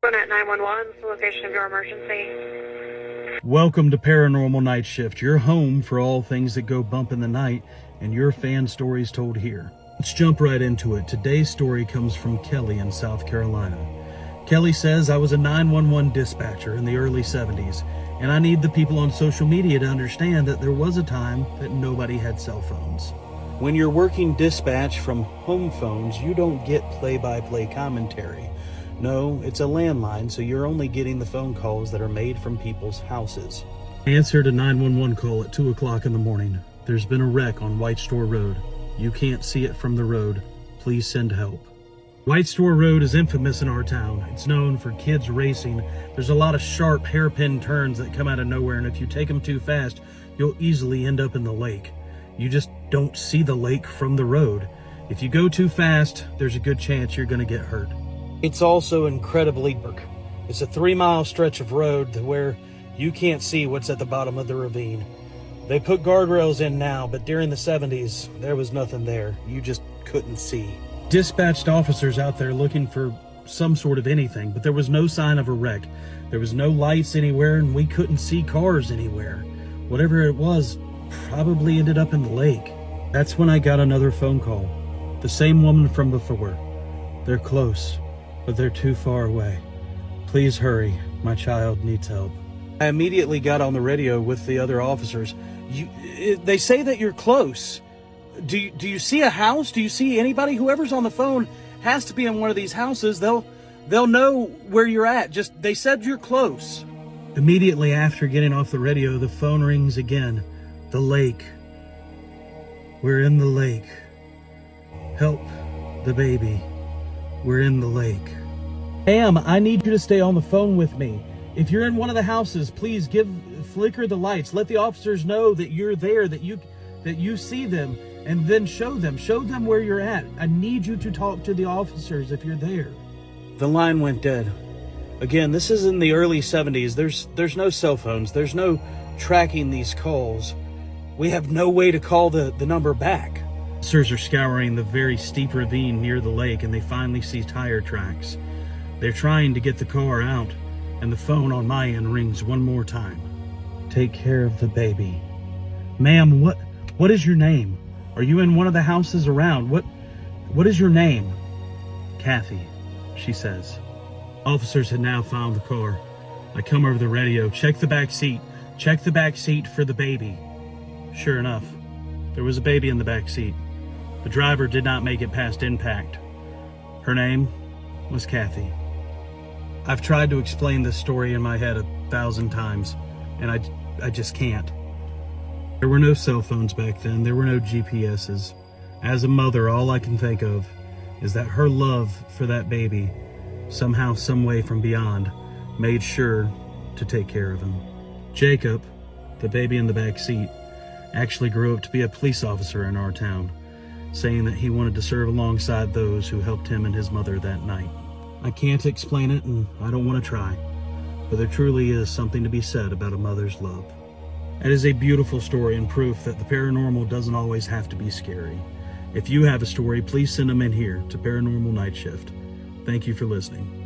At 911, the location of your emergency. Welcome to Paranormal Nightshift, your home for all things that go bump in the night and your fan stories told here. Let's jump right into it. Today's story comes from Kelly in South Carolina. Kelly says, I was a 911 dispatcher in the early 70s, and I need the people on social media to understand that there was a time that nobody had cell phones. When you're working dispatch from home phones, you don't get play-by-play commentary. No, it's a landline, so you're only getting the phone calls that are made from people's houses. I answered a 911 call at 2 o'clock in the morning. There's been a wreck on White Store Road. You can't see it from the road. Please send help. White Store Road is infamous in our town. It's known for kids racing. There's a lot of sharp hairpin turns that come out of nowhere, and if you take them too fast, you'll easily end up in the lake. You just don't see the lake from the road. If you go too fast, there's a good chance you're going to get hurt. It's also incredibly dark. It's a 3-mile stretch of road where you can't see what's at the bottom of the ravine. They put guardrails in now, but during the 70s, there was nothing there. You just couldn't see. Dispatched officers out there looking for some sort of anything, but there was no sign of a wreck. There was no lights anywhere, and we couldn't see cars anywhere. Whatever it was probably ended up in the lake. That's when I got another phone call. The same woman from before. They're close, but they're too far away. Please hurry. My child needs help. I immediately got on the radio with the other officers. They say that you're close. Do you see a house? Do you see anybody? Whoever's on the phone has to be in one of these houses. They'll know where you're at. Just, they said you're close. Immediately after getting off the radio, the phone rings again. The lake. We're in the lake. Help the baby. We're in the lake. Ma'am, I need you to stay on the phone with me. If you're in one of the houses, please flicker the lights. Let the officers know that you're there, that you see them, and then show them where you're at. I need you to talk to the officers if you're there. The line went dead. Again, this is in the early 70s. There's no cell phones. There's no tracking these calls. We have no way to call the number back. Officers are scouring the very steep ravine near the lake, and they finally see tire tracks. They're trying to get the car out, and the phone on my end rings one more time. Take care of the baby. Ma'am, what is your name? Are you in one of the houses around? What is your name? Kathy, she says. Officers had now found the car. I come over the radio, check the back seat. Check the back seat for the baby. Sure enough, there was a baby in the back seat. The driver did not make it past impact. Her name was Kathy. I've tried to explain this story in my head 1,000 times, and I just can't. There were no cell phones back then. There were no GPSs. As a mother, all I can think of is that her love for that baby, somehow, some way from beyond, made sure to take care of him. Jacob, the baby in the back seat, actually grew up to be a police officer in our town, saying that he wanted to serve alongside those who helped him and his mother that night. I can't explain it, and I don't want to try, but there truly is something to be said about a mother's love. It is a beautiful story and proof that the paranormal doesn't always have to be scary. If you have a story, please send them in here to Paranormal Nightshift. Thank you for listening.